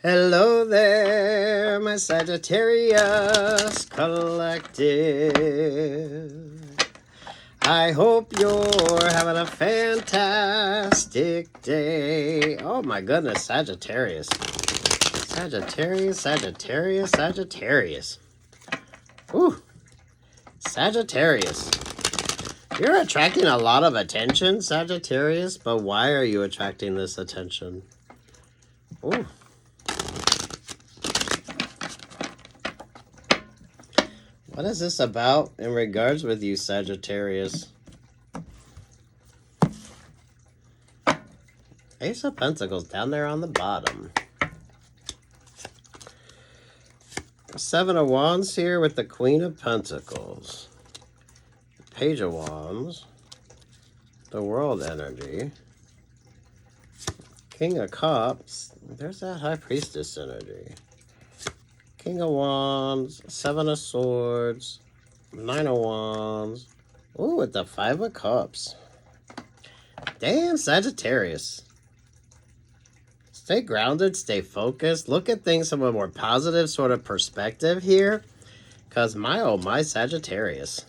Hello there, my Sagittarius collective. I hope you're having a fantastic day. Oh my goodness, Sagittarius. Sagittarius. Ooh, Sagittarius. You're attracting a lot of attention, Sagittarius, but why are you attracting this attention? Ooh. What is this about in regards with you, Sagittarius? Ace of Pentacles down there on the bottom. Seven of Wands here with the Queen of Pentacles. Page of Wands. The World energy. King of Cups. There's that High Priestess energy. King of Wands, Seven of Swords, Nine of Wands. Ooh, with the Five of Cups. Damn, Sagittarius. Stay grounded, stay focused. Look at things from a more positive sort of perspective here. Because my Sagittarius.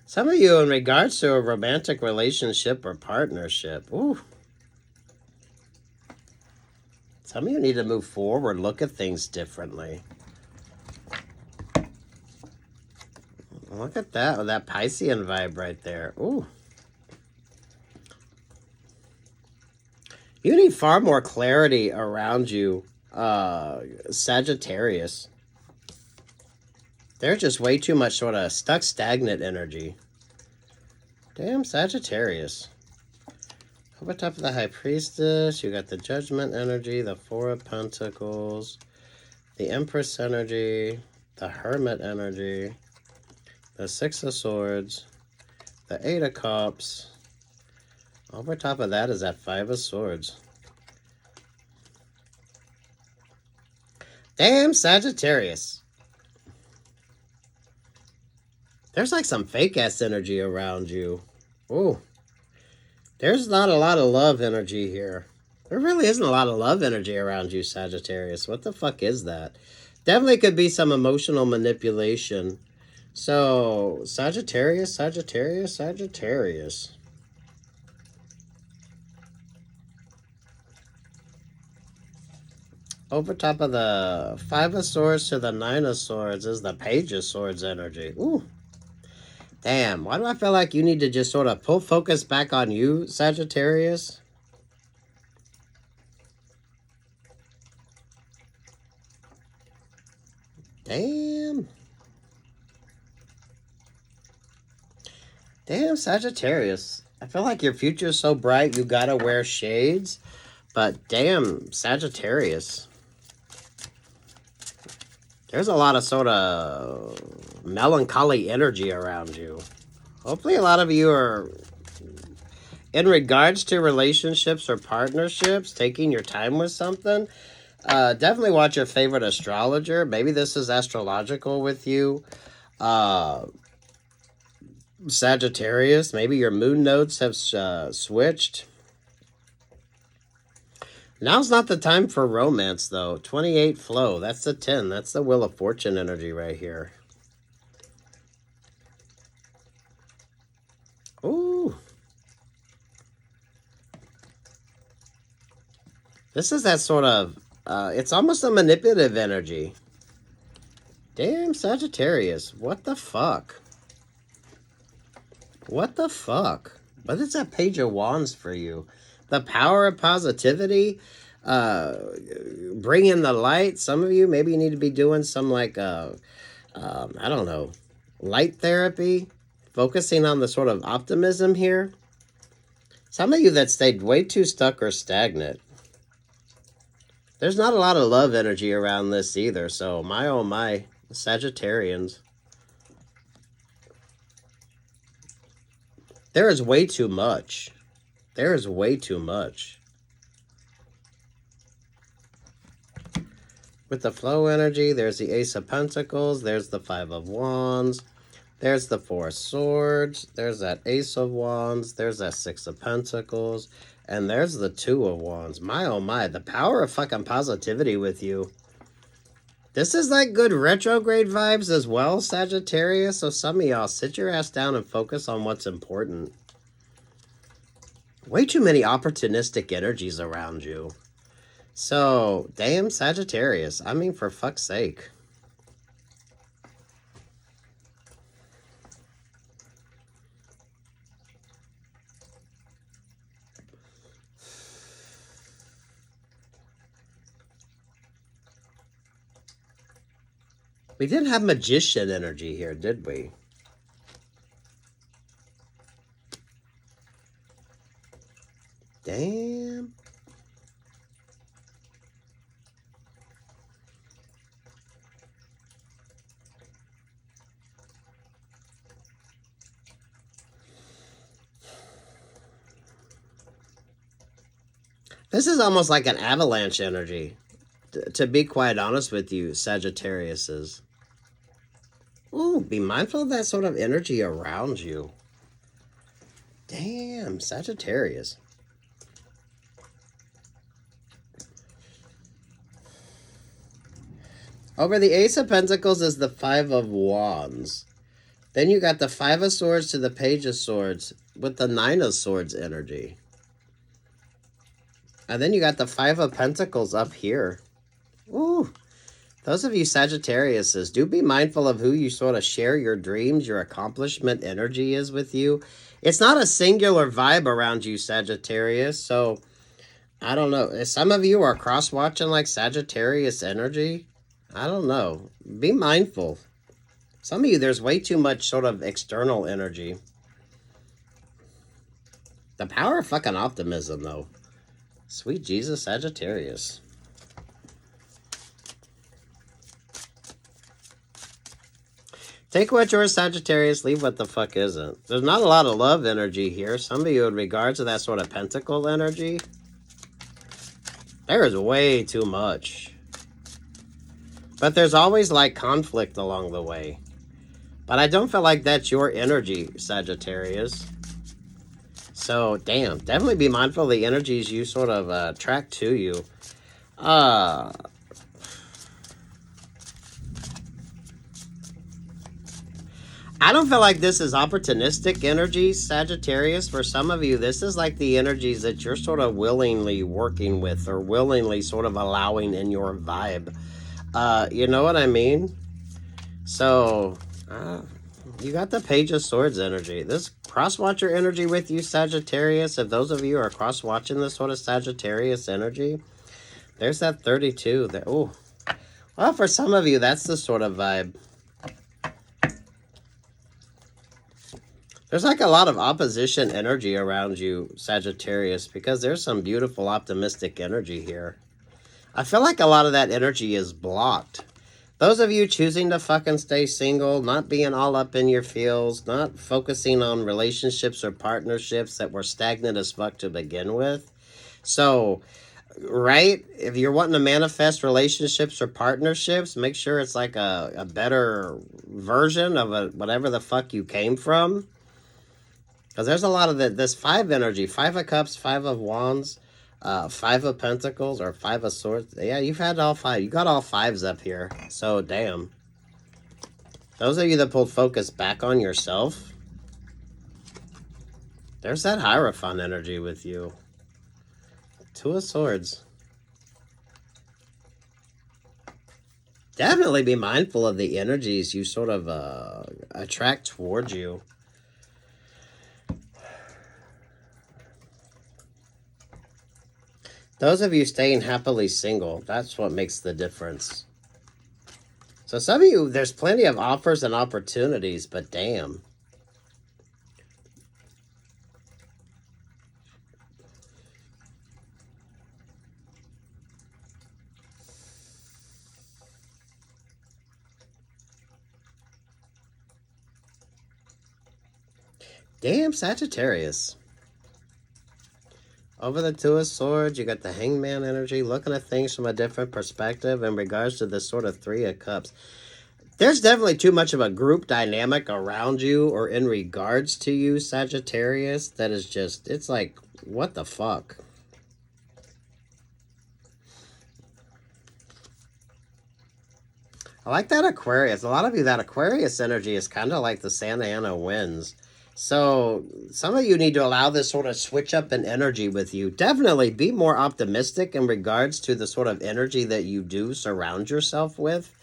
Some of you in regards to a romantic relationship or partnership. Ooh. Some of you need to move forward, look at things differently. Look at that, with that Piscean vibe right there. Ooh. You need far more clarity around you, Sagittarius. There's just way too much sort of stuck, stagnant energy. Damn, Sagittarius. Over top of the High Priestess, you got the Judgment energy, the Four of Pentacles, the Empress energy, the Hermit energy, the Six of Swords, the Eight of Cups. Over top of that is that Five of Swords. Damn, Sagittarius. There's like some fake-ass energy around you. Ooh. There's not a lot of love energy here. There really isn't a lot of love energy around you, Sagittarius. What the fuck is that? Definitely could be some emotional manipulation. So, Sagittarius. Over top of the Five of Swords to the Nine of Swords is the Page of Swords energy. Ooh. Damn, why do I feel like you need to just sort of pull focus back on you, Sagittarius? Damn. Damn, Sagittarius. I feel like your future is so bright you gotta wear shades. But damn, Sagittarius. There's a lot of sort of melancholy energy around you. Hopefully a lot of you are, in regards to relationships or partnerships, taking your time with something. Definitely watch your favorite astrologer. Maybe this is astrological with you. Sagittarius, maybe your moon notes have switched. Now's not the time for romance, though. 28 flow. That's the 10. That's the Wheel of Fortune energy right here. Ooh. This is that sort of... it's almost a manipulative energy. Damn, Sagittarius. What the fuck? What the fuck? What is that Page of Wands for you? The power of positivity, bring in the light. Some of you, maybe you need to be doing some like, I don't know, light therapy, focusing on the sort of optimism here. Some of you that stayed way too stuck or stagnant. There's not a lot of love energy around this either, so my oh my, Sagittarians. There is way too much. There is way too much. With the flow energy, there's the Ace of Pentacles, there's the Five of Wands, there's the Four of Swords, there's that Ace of Wands, there's that Six of Pentacles, And there's the Two of Wands. My, oh my. The power of fucking positivity with you. This is like good retrograde vibes as well, Sagittarius. So some of y'all, sit your ass down and focus on what's important. Way too many opportunistic energies around you. So, damn Sagittarius. I mean, for fuck's sake. We didn't have magician energy here, did we? Damn. This is almost like an avalanche energy. To be quite honest with you, Sagittarius is. Ooh, be mindful of that sort of energy around you. Damn, Sagittarius. Over the Ace of Pentacles is the Five of Wands. Then you got the Five of Swords to the Page of Swords with the Nine of Swords energy. And then you got the Five of Pentacles up here. Ooh. Those of you Sagittariuses, do be mindful of who you sort of share your dreams, your accomplishment energy is with you. It's not a singular vibe around you, Sagittarius. So, I don't know. Some of you are cross-watching like Sagittarius energy. I don't know. Be mindful. Some of you, there's way too much sort of external energy. The power of fucking optimism, though. Sweet Jesus, Sagittarius. Take what yours, Sagittarius, leave what the fuck isn't. There's not a lot of love energy here. Some of you in regards to that sort of pentacle energy, there is way too much. But there's always like conflict along the way. But I don't feel like that's your energy, Sagittarius. So, damn, definitely be mindful of the energies you sort of attract to you. I don't feel like this is opportunistic energy, Sagittarius. For some of you, this is like the energies that you're sort of willingly working with or willingly sort of allowing in your vibe. You know what I mean? So, you got the Page of Swords energy. This cross-watcher energy with you, Sagittarius. If those of you are cross-watching this sort of Sagittarius energy, there's that 32. Oh, well, for some of you, that's the sort of vibe. There's like a lot of opposition energy around you, Sagittarius, because there's some beautiful optimistic energy here. I feel like a lot of that energy is blocked. Those of you choosing to fucking stay single, not being all up in your feels, not focusing on relationships or partnerships that were stagnant as fuck to begin with. So, right? If you're wanting to manifest relationships or partnerships, make sure it's like a better version of whatever the fuck you came from. Because there's a lot of this five energy. Five of Cups, Five of Wands, Five of Pentacles, or Five of Swords. Yeah, you've had all five. You got all fives up here. So, damn. Those of you that pulled focus back on yourself, there's that Hierophant energy with you. Two of Swords. Definitely be mindful of the energies you sort of attract towards you. Those of you staying happily single, that's what makes the difference. So some of you, there's plenty of offers and opportunities, but damn. Damn, Sagittarius. Over the Two of Swords, you got the Hangman energy, looking at things from a different perspective in regards to this sort of Three of Cups. There's definitely too much of a group dynamic around you or in regards to you, Sagittarius, that is just, it's like What the fuck? I like that Aquarius. A lot of you, that Aquarius energy is kind of like the Santa Ana winds. So some of you need to allow this sort of switch up in energy with you. Definitely be more optimistic in regards to the sort of energy that you do surround yourself with.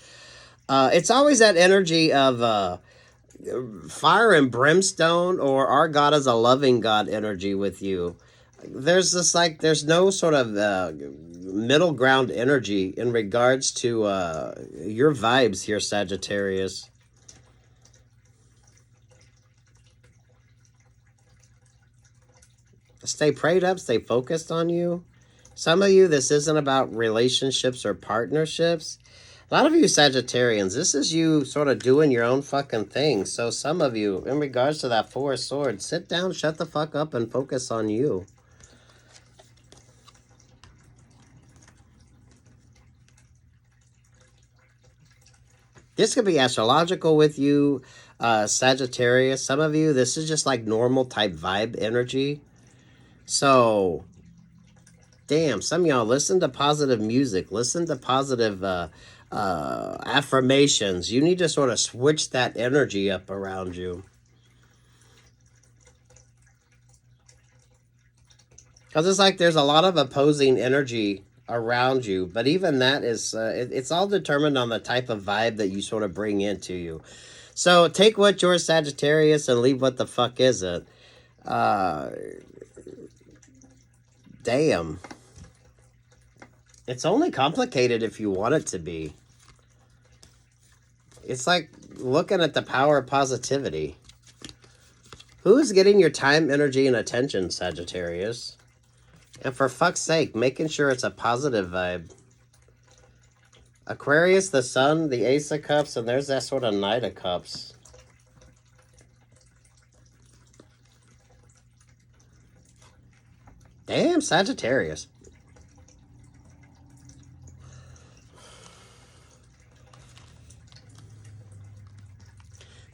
It's always that energy of fire and brimstone, or our God is a loving God energy with you. There's this like, there's no sort of middle ground energy in regards to your vibes here, Sagittarius. Stay prayed up, stay focused on you. Some of you, this isn't about relationships or partnerships. A lot of you Sagittarians, this is you sort of doing your own fucking thing. So some of you, in regards to that Four of Swords, sit down, shut the fuck up, and focus on you. This could be astrological with you, Sagittarius. Some of you, this is just like normal type vibe energy. So, damn, some of y'all listen to positive music. Listen to positive affirmations. You need to sort of switch that energy up around you. Because it's like there's a lot of opposing energy around you, but even that is it's all determined on the type of vibe that you sort of bring into you. So take what yours, Sagittarius, and leave what the fuck is it. Damn, it's only complicated if you want it to be. It's like looking at the power of positivity. Who's getting your time, energy, and attention, Sagittarius? And for fuck's sake, making sure it's a positive vibe. Aquarius, the Sun, the Ace of Cups, and there's that sort of Knight of Cups. Damn, Sagittarius.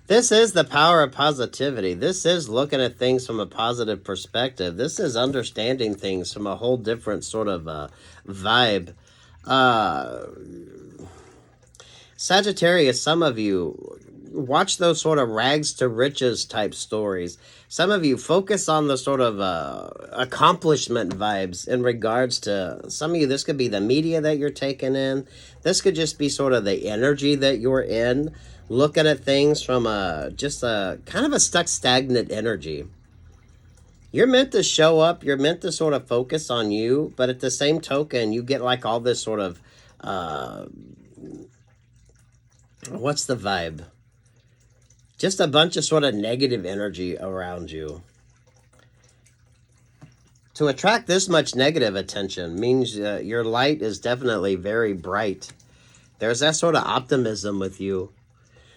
This is the power of positivity. This is looking at things from a positive perspective. This is understanding things from a whole different sort of vibe. Sagittarius, some of you watch those sort of rags to riches type stories. Some of you focus on the sort of accomplishment vibes in regards to, some of you, this could be the media that you're taking in. This could just be sort of the energy that you're in, looking at things from just a kind of a stuck, stagnant energy. You're meant to show up. You're meant to sort of focus on you, but at the same token, you get like all this sort of, what's the vibe? Just a bunch of sort of negative energy around you. To attract this much negative attention means your light is definitely very bright. There's that sort of optimism with you.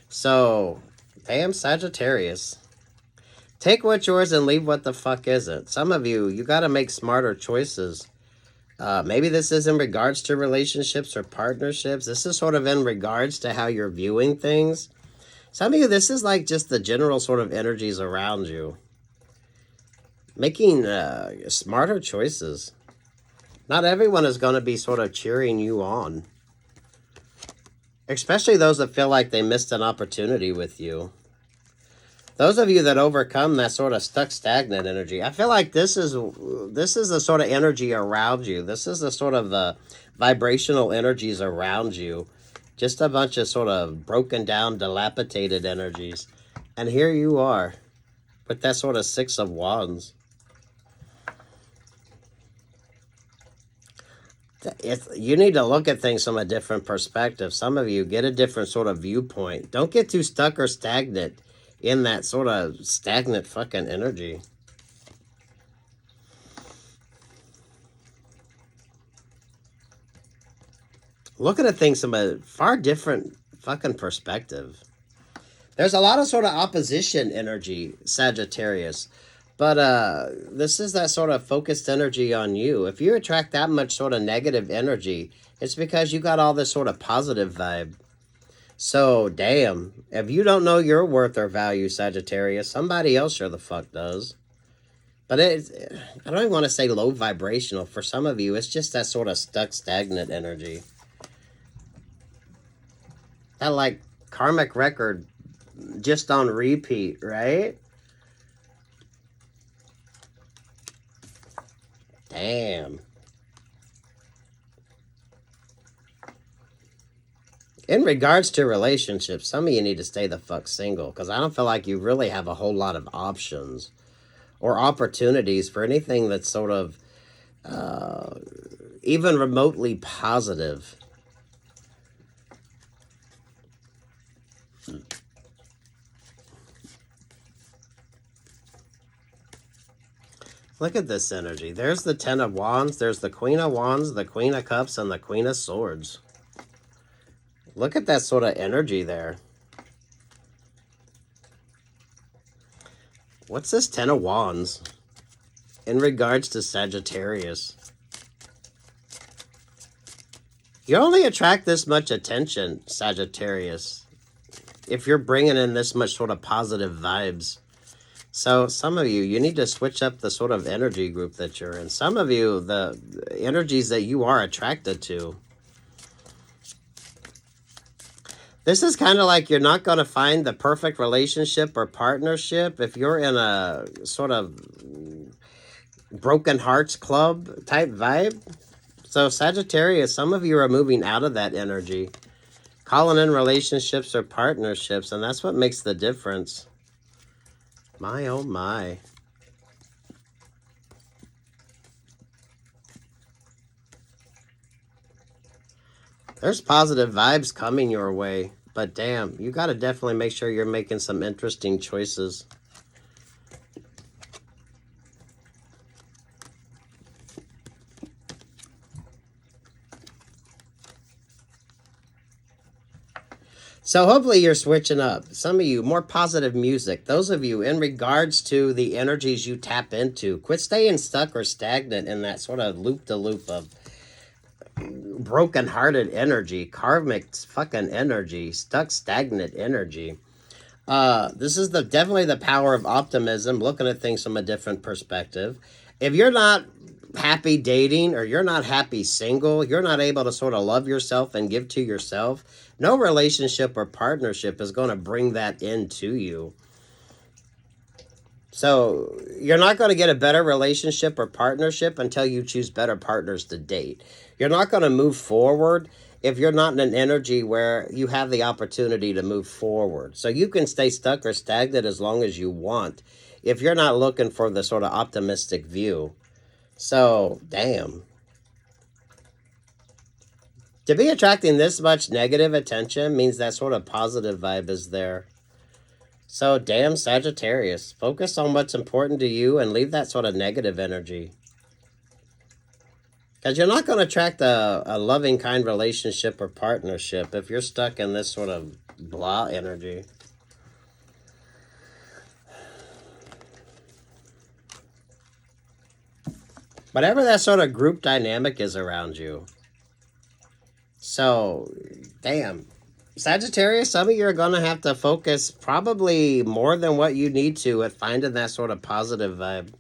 So, damn, Sagittarius. Take what's yours and leave what the fuck isn't. Some of you, you got to make smarter choices. Maybe this is in regards to relationships or partnerships. This is sort of in regards to how you're viewing things. Some of you, this is like just the general sort of energies around you. Making smarter choices. Not everyone is going to be sort of cheering you on. Especially those that feel like they missed an opportunity with you. Those of you that overcome that sort of stuck, stagnant energy, I feel like this is the sort of energy around you. This is the sort of the vibrational energies around you. Just a bunch of sort of broken down, dilapidated energies. And here you are with that sort of Six of Wands. You need to look at things from a different perspective. Some of you get a different sort of viewpoint. Don't get too stuck or stagnant in that sort of stagnant fucking energy. Looking at things from a far different fucking perspective. There's a lot of sort of opposition energy, Sagittarius. But this is that sort of focused energy on you. If you attract that much sort of negative energy, it's because you got all this sort of positive vibe. So, damn, if you don't know your worth or value, Sagittarius, somebody else sure the fuck does. But I don't even want to say low vibrational. For some of you, it's just that sort of stuck, stagnant energy. That like karmic record just on repeat, right? Damn. In regards to relationships, some of you need to stay the fuck single, because I don't feel like you really have a whole lot of options or opportunities for anything that's sort of even remotely positive. Look at this energy. There's the Ten of Wands, there's the Queen of Wands, the Queen of Cups, and the Queen of Swords. Look at that sort of energy there. What's this Ten of Wands in regards to Sagittarius? You only attract this much attention, Sagittarius, if you're bringing in this much sort of positive vibes. So some of you need to switch up the sort of energy group that you're in. Some of you, the energies that you are attracted to. This is kind of like you're not going to find the perfect relationship or partnership if you're in a sort of broken hearts club type vibe. So Sagittarius, some of you are moving out of that energy, calling in relationships or partnerships, and that's what makes the difference. My, oh my. There's positive vibes coming your way, but damn, you got to definitely make sure you're making some interesting choices. So hopefully you're switching up. Some of you, more positive music. Those of you, in regards to the energies you tap into, quit staying stuck or stagnant in that sort of loop-de-loop of broken-hearted energy, karmic fucking energy, stuck, stagnant energy. This is definitely the power of optimism, looking at things from a different perspective. If you're not happy dating or you're not happy single, you're not able to sort of love yourself and give to yourself, no relationship or partnership is going to bring that into you. So you're not going to get a better relationship or partnership until you choose better partners to date. You're not going to move forward if you're not in an energy where you have the opportunity to move forward. So you can stay stuck or stagnant as long as you want if you're not looking for the sort of optimistic view. So, damn. To be attracting this much negative attention means that sort of positive vibe is there. So, damn Sagittarius, focus on what's important to you and leave that sort of negative energy. Because you're not going to attract a loving, kind relationship or partnership if you're stuck in this sort of blah energy. Whatever that sort of group dynamic is around you. So, damn. Sagittarius, some of you are going to have to focus probably more than what you need to at finding that sort of positive vibe.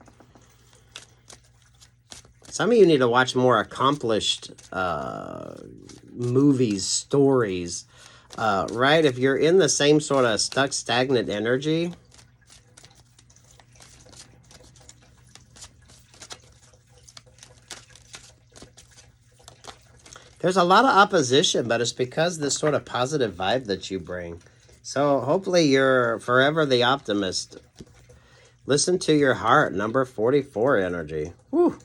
Some of you need to watch more accomplished movies, stories, right? If you're in the same sort of stuck, stagnant energy, there's a lot of opposition, but it's because this sort of positive vibe that you bring. So hopefully you're forever the optimist. Listen to your heart, number 44 energy. Whew.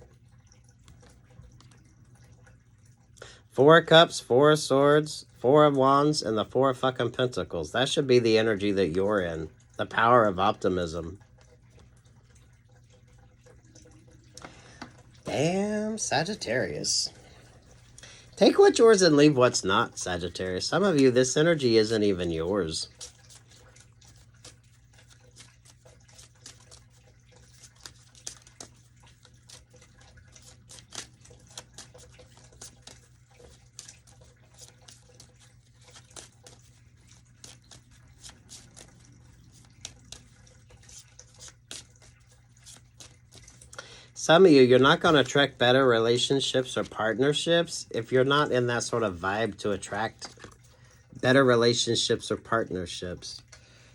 4 of Cups, 4 of Swords, 4 of Wands, and the 4 of fucking Pentacles. That should be the energy that you're in. The power of optimism. Damn, Sagittarius. Take what's yours and leave what's not, Sagittarius. Some of you, this energy isn't even yours. Some of you, you're not going to attract better relationships or partnerships if you're not in that sort of vibe to attract better relationships or partnerships.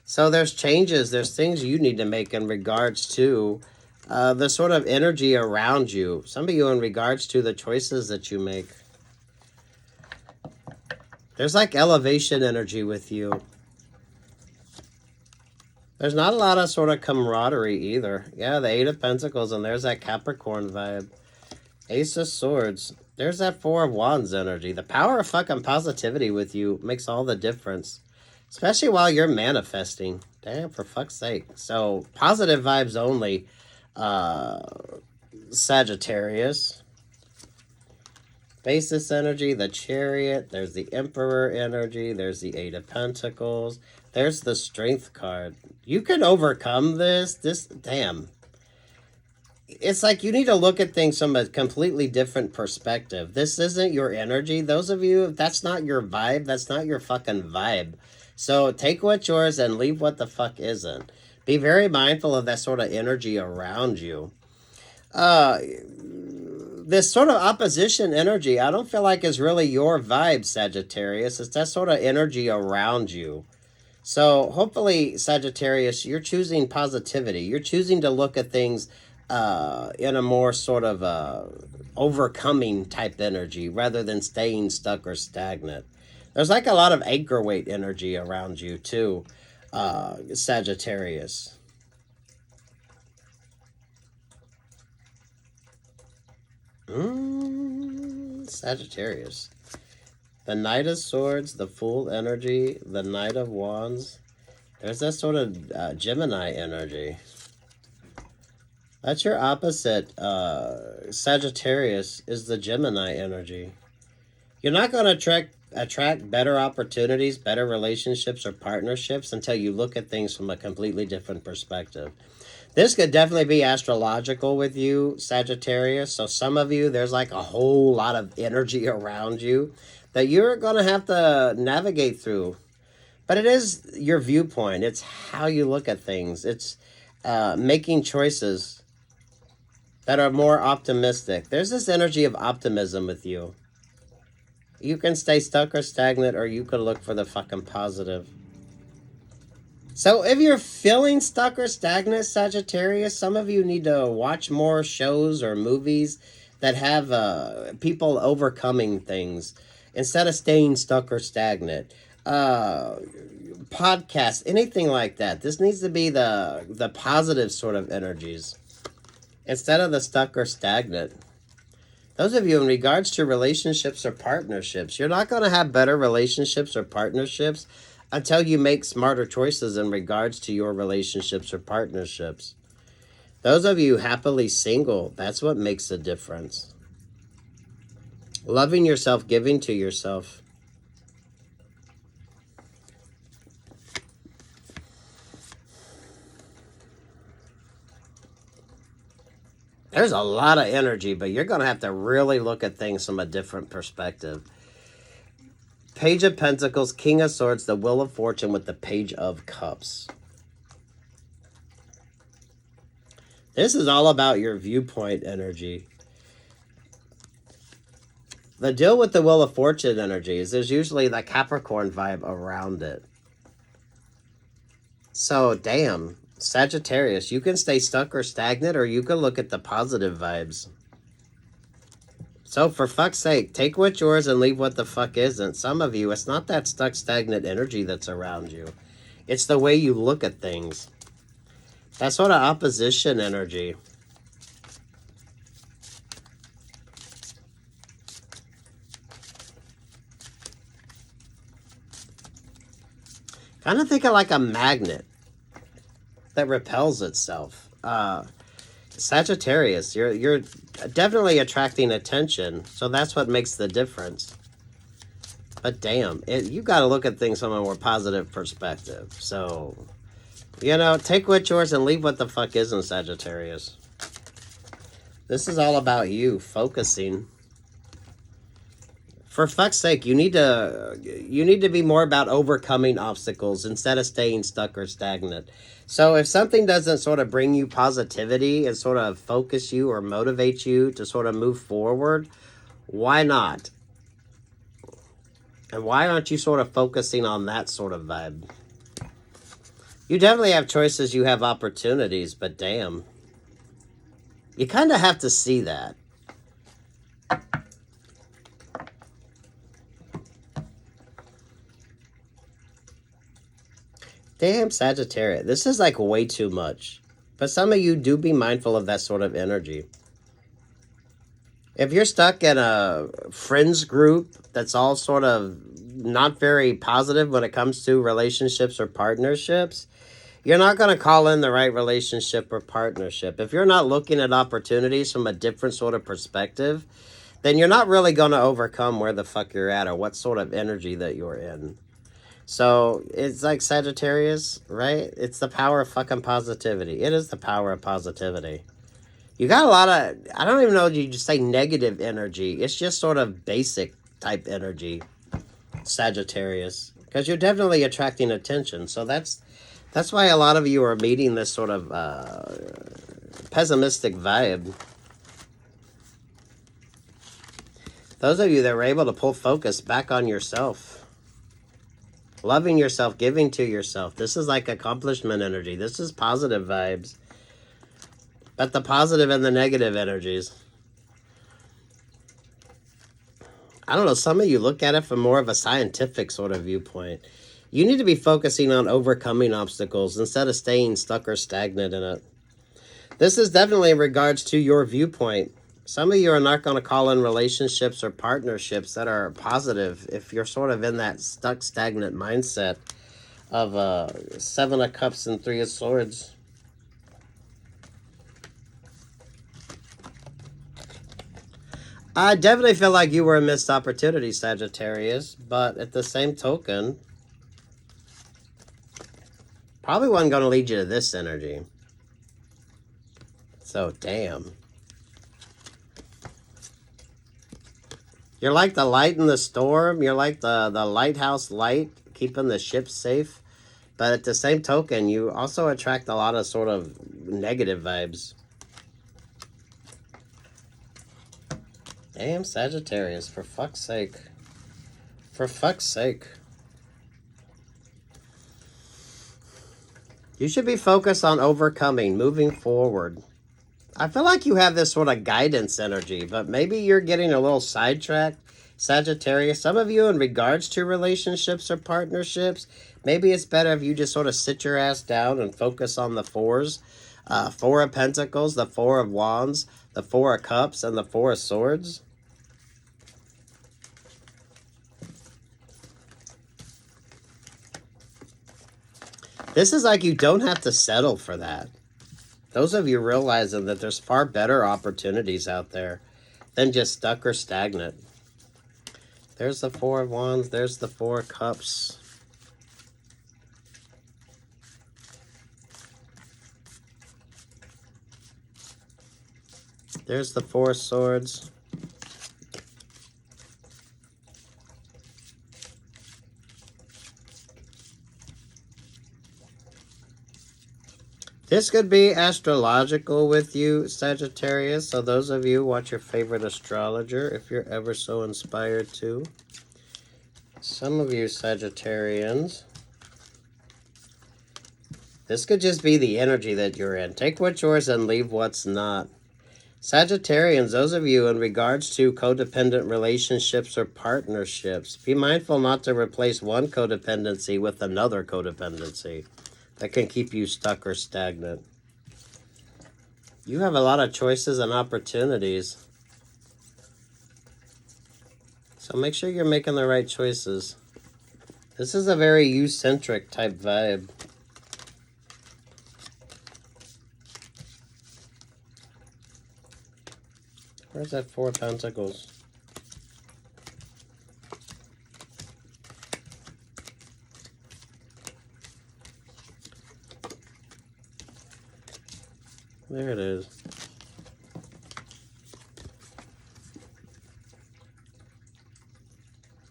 So there's changes, there's things you need to make in regards to the sort of energy around you. Some of you in regards to the choices that you make. There's like elevation energy with you. There's not a lot of sort of camaraderie either. Yeah, the Eight of Pentacles, and there's that Capricorn vibe. Ace of Swords. There's that Four of Wands energy. The power of fucking positivity with you makes all the difference. Especially while you're manifesting. Damn, for fuck's sake. So, positive vibes only. Sagittarius. Basis energy, the Chariot. There's the Emperor energy. There's the Eight of Pentacles. There's the Strength card. You can overcome this. Damn. It's like you need to look at things from a completely different perspective. This isn't your energy. Those of you, that's not your vibe. That's not your fucking vibe. So take what's yours and leave what the fuck isn't. Be very mindful of that sort of energy around you. This sort of opposition energy, I don't feel like is really your vibe, Sagittarius. It's that sort of energy around you. So hopefully, Sagittarius, you're choosing positivity. You're choosing to look at things in a more sort of overcoming type energy rather than staying stuck or stagnant. There's like a lot of anchor weight energy around you too, Sagittarius. Sagittarius. The Knight of Swords, the Fool energy, the Knight of Wands. There's that sort of Gemini energy. That's your opposite. Sagittarius is the Gemini energy. You're not going to attract better opportunities, better relationships or partnerships until you look at things from a completely different perspective. This could definitely be astrological with you, Sagittarius. So some of you, there's like a whole lot of energy around you that you're going to have to navigate through. But it is your viewpoint. It's how you look at things. It's making choices that are more optimistic. There's this energy of optimism with you. You can stay stuck or stagnant, or you could look for the fucking positive. So if you're feeling stuck or stagnant, Sagittarius, some of you need to watch more shows or movies that have people overcoming things instead of staying stuck or stagnant. Podcasts, anything like that. This needs to be the positive sort of energies instead of the stuck or stagnant. Those of you in regards to relationships or partnerships, you're not going to have better relationships or partnerships until you make smarter choices in regards to your relationships or partnerships. Those of you happily single, that's what makes a difference. Loving yourself, giving to yourself. There's a lot of energy, but you're going to have to really look at things from a different perspective. Page of Pentacles, King of Swords, the Wheel of Fortune with the Page of Cups. This is all about your viewpoint energy. The deal with the Wheel of Fortune energy is there's usually the Capricorn vibe around it. So, damn, Sagittarius, you can stay stuck or stagnant, or you can look at the positive vibes. So, for fuck's sake, take what's yours and leave what the fuck isn't. Some of you, it's not that stuck, stagnant energy that's around you. It's the way you look at things. That sort of opposition energy. Kind of think of like a magnet that repels itself. Sagittarius, you're definitely attracting attention, so that's what makes the difference. But damn, you got to look at things from a more positive perspective. So, you know, take what's yours and leave what the fuck isn't, Sagittarius. This is all about you focusing. For fuck's sake, you need to be more about overcoming obstacles instead of staying stuck or stagnant. So if something doesn't sort of bring you positivity and sort of focus you or motivate you to sort of move forward, why not? And why aren't you sort of focusing on that sort of vibe? You definitely have choices, you have opportunities, but damn. You kind of have to see that. Damn, Sagittarius. This is like way too much. But some of you do be mindful of that sort of energy. If you're stuck in a friends group that's all sort of not very positive when it comes to relationships or partnerships, you're not going to call in the right relationship or partnership. If you're not looking at opportunities from a different sort of perspective, then you're not really going to overcome where the fuck you're at or what sort of energy that you're in. So it's like Sagittarius, right? It's the power of fucking positivity. It is the power of positivity. You got a lot of, I don't even know if you just say negative energy. It's just sort of basic type energy, Sagittarius. Because you're definitely attracting attention. So that's why a lot of you are meeting this sort of pessimistic vibe. Those of you that were able to pull focus back on yourself. Loving yourself, giving to yourself. This is like accomplishment energy. This is positive vibes. But the positive and the negative energies. I don't know, some of you look at it from more of a scientific sort of viewpoint. You need to be focusing on overcoming obstacles instead of staying stuck or stagnant in it. This is definitely in regards to your viewpoint. Some of you are not going to call in relationships or partnerships that are positive if you're sort of in that stuck, stagnant mindset of 7 of Cups and 3 of Swords. I definitely feel like you were a missed opportunity, Sagittarius, but at the same token, probably wasn't going to lead you to this energy. So, damn. You're like the light in the storm. You're like the lighthouse light, keeping the ship safe. But at the same token, you also attract a lot of sort of negative vibes. Damn, Sagittarius, for fuck's sake. For fuck's sake. You should be focused on overcoming, moving forward. I feel like you have this sort of guidance energy, but maybe you're getting a little sidetracked, Sagittarius. Some of you in regards to relationships or partnerships, maybe it's better if you just sort of sit your ass down and focus on the fours. 4 of Pentacles, the 4 of Wands, the 4 of Cups, and the 4 of Swords. This is like you don't have to settle for that. Those of you realizing that there's far better opportunities out there than just stuck or stagnant. There's the 4 of Wands. There's the 4 of Cups. There's the 4 of Swords. This could be astrological with you, Sagittarius. So those of you, watch your favorite astrologer if you're ever so inspired to. Some of you Sagittarians, this could just be the energy that you're in. Take what's yours and leave what's not. Sagittarians, those of you in regards to codependent relationships or partnerships, be mindful not to replace one codependency with another codependency that can keep you stuck or stagnant. You have a lot of choices and opportunities. So make sure you're making the right choices. This is a very you-centric type vibe. Where's that 4 of Pentacles? There it is.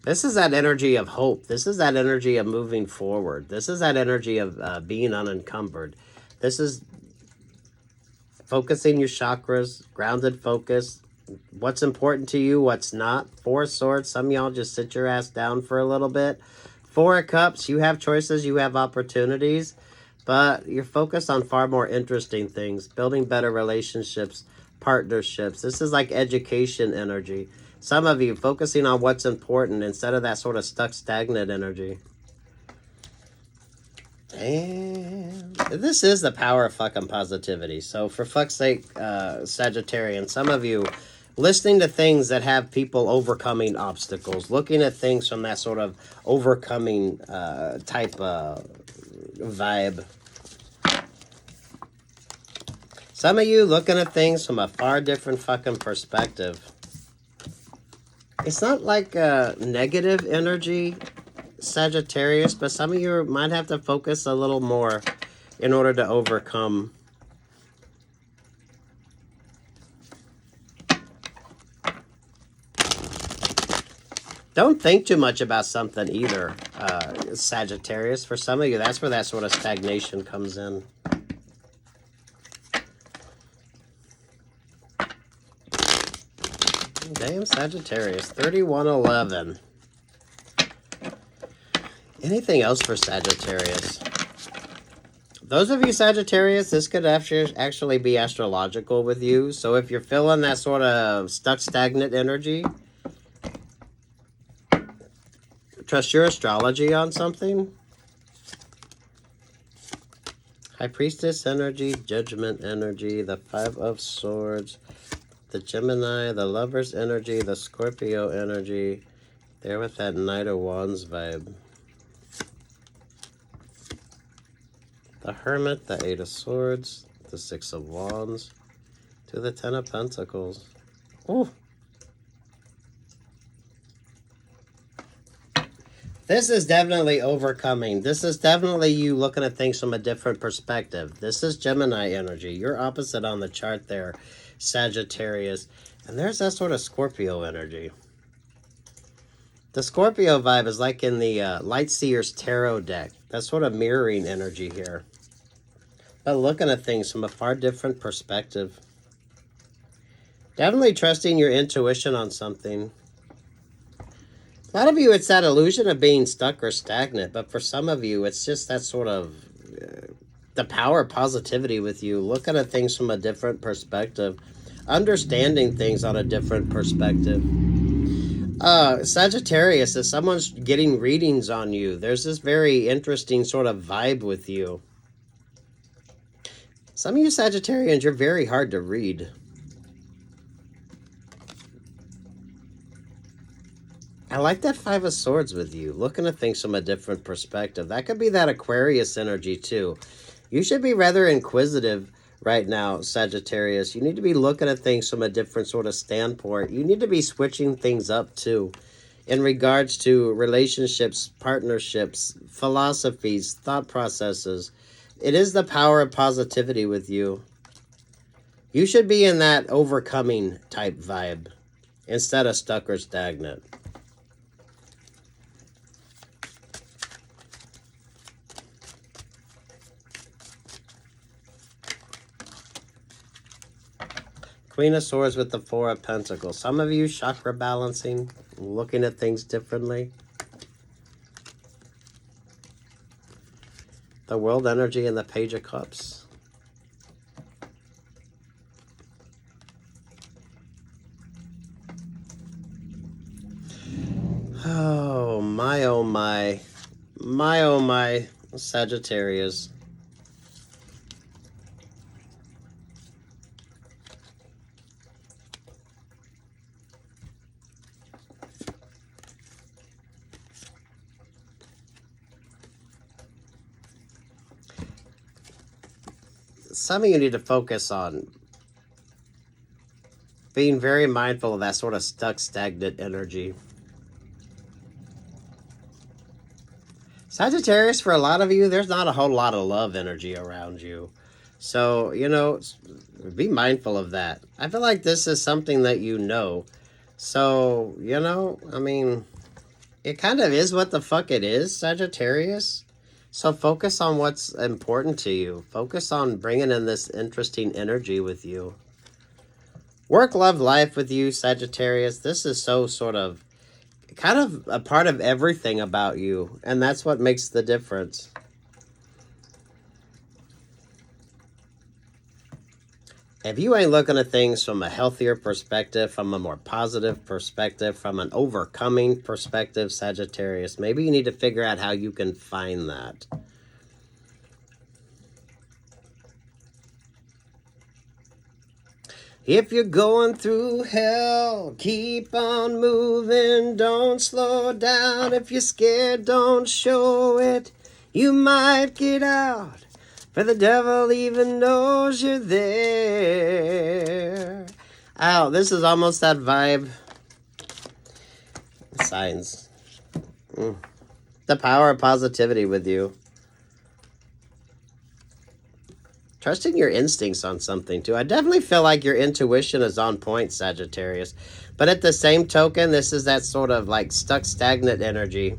This is that energy of hope. This is that energy of moving forward. This is that energy of being unencumbered. This is focusing your chakras, grounded focus. What's important to you, what's not. Four of Swords, some of y'all just sit your ass down for a little bit. Four of Cups, you have choices, you have opportunities, but you're focused on far more interesting things, building better relationships, partnerships. This is like education energy. Some of you focusing on what's important instead of that sort of stuck, stagnant energy. And this is the power of fucking positivity. So for fuck's sake, Sagittarian, some of you listening to things that have people overcoming obstacles, looking at things from that sort of overcoming type vibe. Some of you looking at things from a far different fucking perspective. It's not like a negative energy, Sagittarius, but some of you might have to focus a little more in order to overcome. Don't think too much about something either, Sagittarius. For some of you, that's where that sort of stagnation comes in. Damn, Sagittarius. 3111. Anything else for Sagittarius? Those of you Sagittarius, this could actually be astrological with you. So if you're feeling that sort of stuck, stagnant energy, trust your astrology on something. High Priestess energy, Judgment energy, the Five of Swords, the Gemini, the Lover's energy, the Scorpio energy. There with that Knight of Wands vibe. The Hermit, the Eight of Swords, the Six of Wands, to the Ten of Pentacles. Ooh. This is definitely overcoming. This is definitely you looking at things from a different perspective. This is Gemini energy. You're opposite on the chart there, Sagittarius. And there's that sort of Scorpio energy. The Scorpio vibe is like in the Light Seer's Tarot deck. That's sort of mirroring energy here. But looking at things from a far different perspective. Definitely trusting your intuition on something. A lot of you, it's that illusion of being stuck or stagnant. But for some of you, it's just that sort of the power of positivity with you. Looking at things from a different perspective. Understanding things on a different perspective. Sagittarius, if someone's getting readings on you, there's this very interesting sort of vibe with you. Some of you Sagittarians, you're very hard to read. I like that Five of Swords with you, looking at things from a different perspective. That could be that Aquarius energy too. You should be rather inquisitive right now, Sagittarius. You need to be looking at things from a different sort of standpoint. You need to be switching things up too in regards to relationships, partnerships, philosophies, thought processes. It is the power of positivity with you. You should be in that overcoming type vibe instead of stuck or stagnant. Queen of Swords with the Four of Pentacles. Some of you chakra balancing, looking at things differently. The World energy and the Page of Cups. Oh my, oh my. My, oh my, Sagittarius. Some of you need to focus on being very mindful of that sort of stuck, stagnant energy. Sagittarius, for a lot of you, there's not a whole lot of love energy around you. So, you know, be mindful of that. I feel like this is something that you know. So, you know, I mean, It kind of is what the fuck it is, Sagittarius. So focus on what's important to you. Focus on bringing in this interesting energy with you. Work, love, life with you, Sagittarius. This is so sort of, kind of a part of everything about you. And that's what makes the difference. If you ain't looking at things from a healthier perspective, from a more positive perspective, from an overcoming perspective, Sagittarius, maybe you need to figure out how you can find that. If you're going through hell, keep on moving, don't slow down. If you're scared, don't show it, you might get out. For the devil even knows you're there. Ow, this is almost that vibe. Signs. The power of positivity with you. Trusting your instincts on something, too. I definitely feel like your intuition is on point, Sagittarius. But at the same token, this is that sort of like stuck, stagnant energy.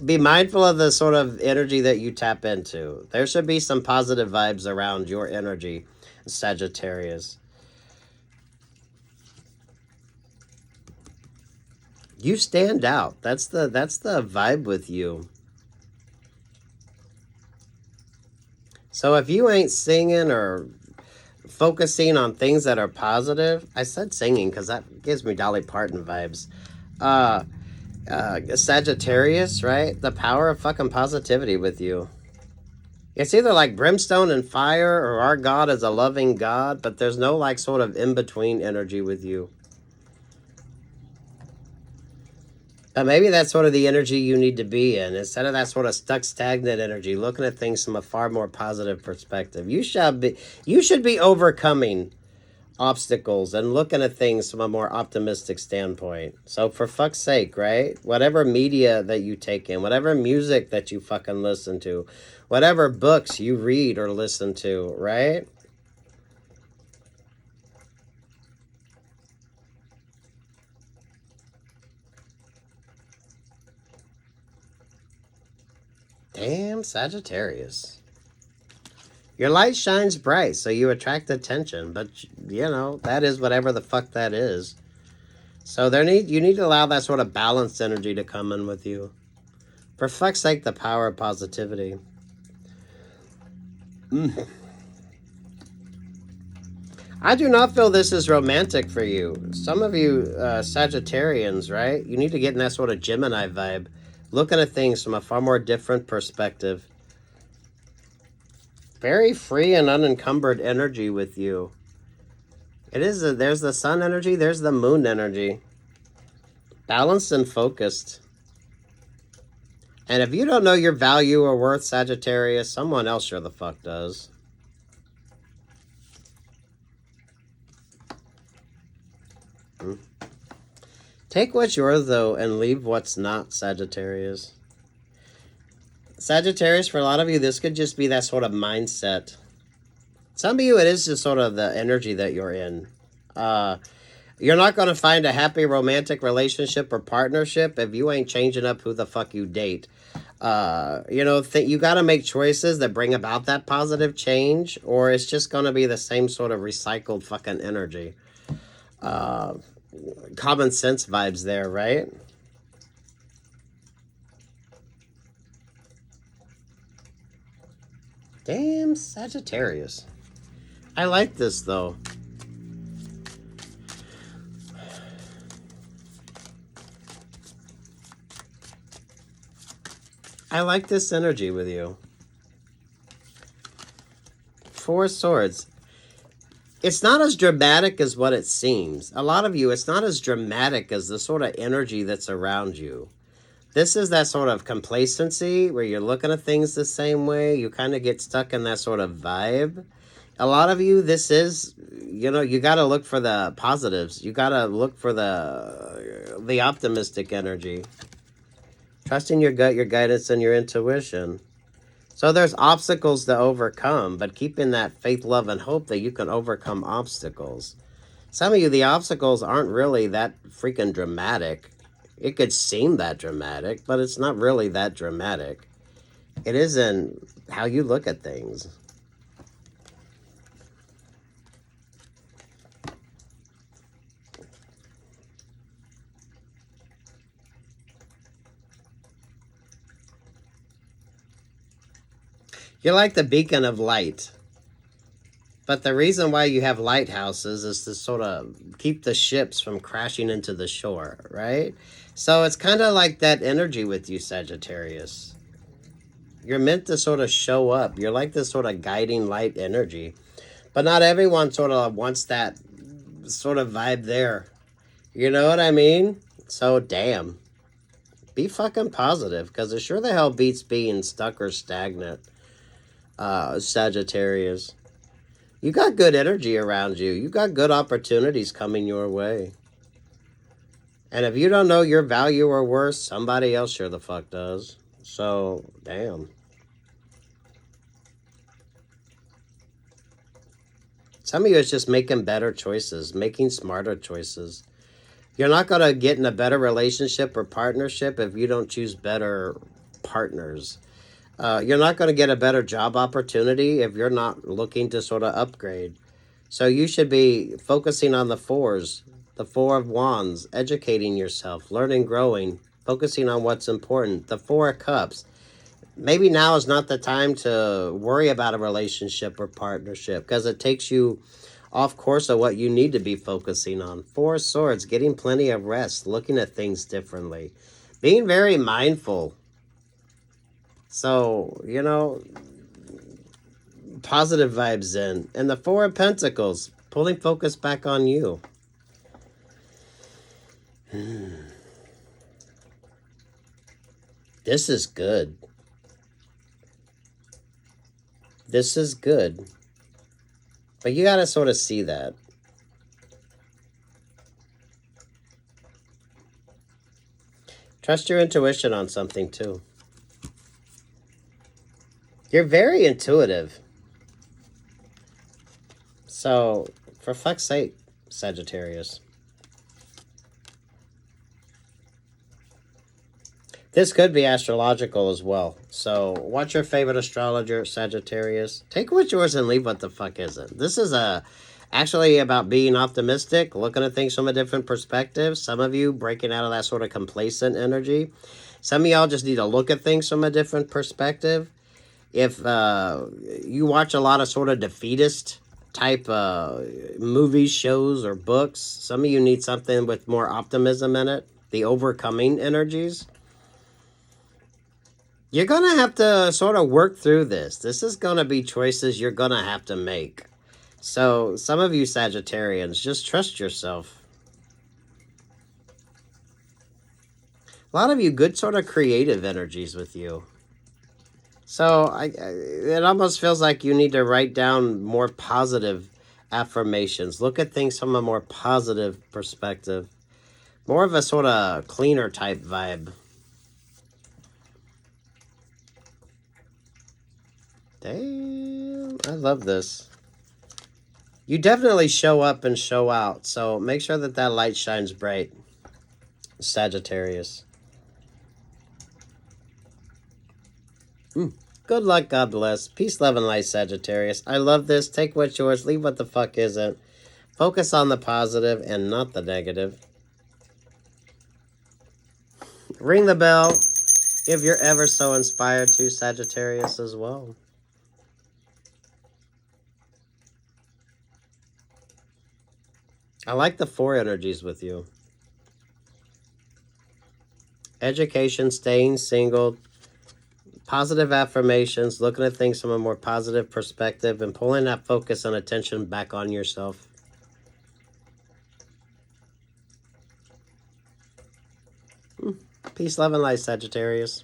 Be mindful of the sort of energy that you tap into. There should be some positive vibes around your energy, Sagittarius. You stand out. That's the vibe with you. So if you ain't singing or focusing on things that are positive, I said singing because that gives me Dolly Parton vibes. Sagittarius, right? The power of fucking positivity with you. It's either like brimstone and fire, or our God is a loving God, but there's no like sort of in-between energy with you. But maybe that's sort of the energy you need to be in. Instead of that sort of stuck, stagnant energy, looking at things from a far more positive perspective. You should be overcoming obstacles and looking at things from a more optimistic standpoint. So for fuck's sake, right? Whatever media that you take in, whatever music that you fucking listen to, whatever books you read or listen to, right? Damn, Sagittarius. Your light shines bright, so you attract attention, but, you know, that is whatever the fuck that is. So you need to allow that sort of balanced energy to come in with you. For fuck's sake, the power of positivity. I do not feel this is romantic for you. Some of you Sagittarians, right? You need to get in that sort of Gemini vibe. Looking at things from a far more different perspective. Very free and unencumbered energy with you. There's the sun energy, there's the moon energy. Balanced and focused. And if you don't know your value or worth, Sagittarius, someone else sure the fuck does. Take what's yours, though, and leave what's not, Sagittarius. Sagittarius, for a lot of you, this could just be that sort of mindset. Some of you, it is just sort of the energy that you're in. You're not going to find a happy romantic relationship or partnership if you ain't changing up who the fuck you date. You got to make choices that bring about that positive change, or it's just going to be the same sort of recycled fucking energy. Common sense vibes there, right? Damn, Sagittarius. I like this, though. I like this energy with you. Four Swords. It's not as dramatic as what it seems. A lot of you, it's not as dramatic as the sort of energy that's around you. This is that sort of complacency where you're looking at things the same way. You kind of get stuck in that sort of vibe. A lot of you, this is, you got to look for the positives. You got to look for the optimistic energy. Trusting your gut, your guidance, and your intuition. So there's obstacles to overcome, but keeping that faith, love, and hope that you can overcome obstacles. Some of you, the obstacles aren't really that freaking dramatic. It could seem that dramatic, but it's not really that dramatic. It is in how you look at things. You're like the beacon of light. But the reason why you have lighthouses is to sort of keep the ships from crashing into the shore, right? So it's kind of like that energy with you, Sagittarius. You're meant to sort of show up. You're like this sort of guiding light energy. But not everyone sort of wants that sort of vibe there. You know what I mean? So, damn. Be fucking positive, because it sure the hell beats being stuck or stagnant, Sagittarius. You got good energy around you. You got good opportunities coming your way. And if you don't know your value or worth, somebody else sure the fuck does. So, damn. Some of you is just making better choices, making smarter choices. You're not going to get in a better relationship or partnership if you don't choose better partners. You're not going to get a better job opportunity if you're not looking to sort of upgrade. So you should be focusing on the fours, the Four of Wands, educating yourself, learning, growing, focusing on what's important. The Four of Cups. Maybe now is not the time to worry about a relationship or partnership because it takes you off course of what you need to be focusing on. Four of Swords, getting plenty of rest, looking at things differently, being very mindful. So, you know, positive vibes in. And the Four of Pentacles, pulling focus back on you. This is good. This is good. But you got to sort of see that. Trust your intuition on something too. You're very intuitive. So, for fuck's sake, Sagittarius. This could be astrological as well. So, what's your favorite astrologer, Sagittarius? Take what's yours and leave what the fuck isn't. This is actually about being optimistic, looking at things from a different perspective. Some of you breaking out of that sort of complacent energy. Some of y'all just need to look at things from a different perspective. If you watch a lot of sort of defeatist type movies, shows, or books, some of you need something with more optimism in it. The overcoming energies. You're going to have to sort of work through this. This is going to be choices you're going to have to make. So, some of you Sagittarians, just trust yourself. A lot of you good sort of creative energies with you. So, it almost feels like you need to write down more positive affirmations. Look at things from a more positive perspective. More of a sort of cleaner type vibe. Damn, I love this. You definitely show up and show out, so make sure that that light shines bright, Sagittarius. Good luck, God bless. Peace, love, and light, Sagittarius. I love this. Take what's yours, leave what the fuck isn't. Focus on the positive and not the negative. Ring the bell if you're ever so inspired to, Sagittarius, as well. I like the four energies with you. Education, staying single, positive affirmations, looking at things from a more positive perspective, and pulling that focus and attention back on yourself. Peace, love, and light, Sagittarius.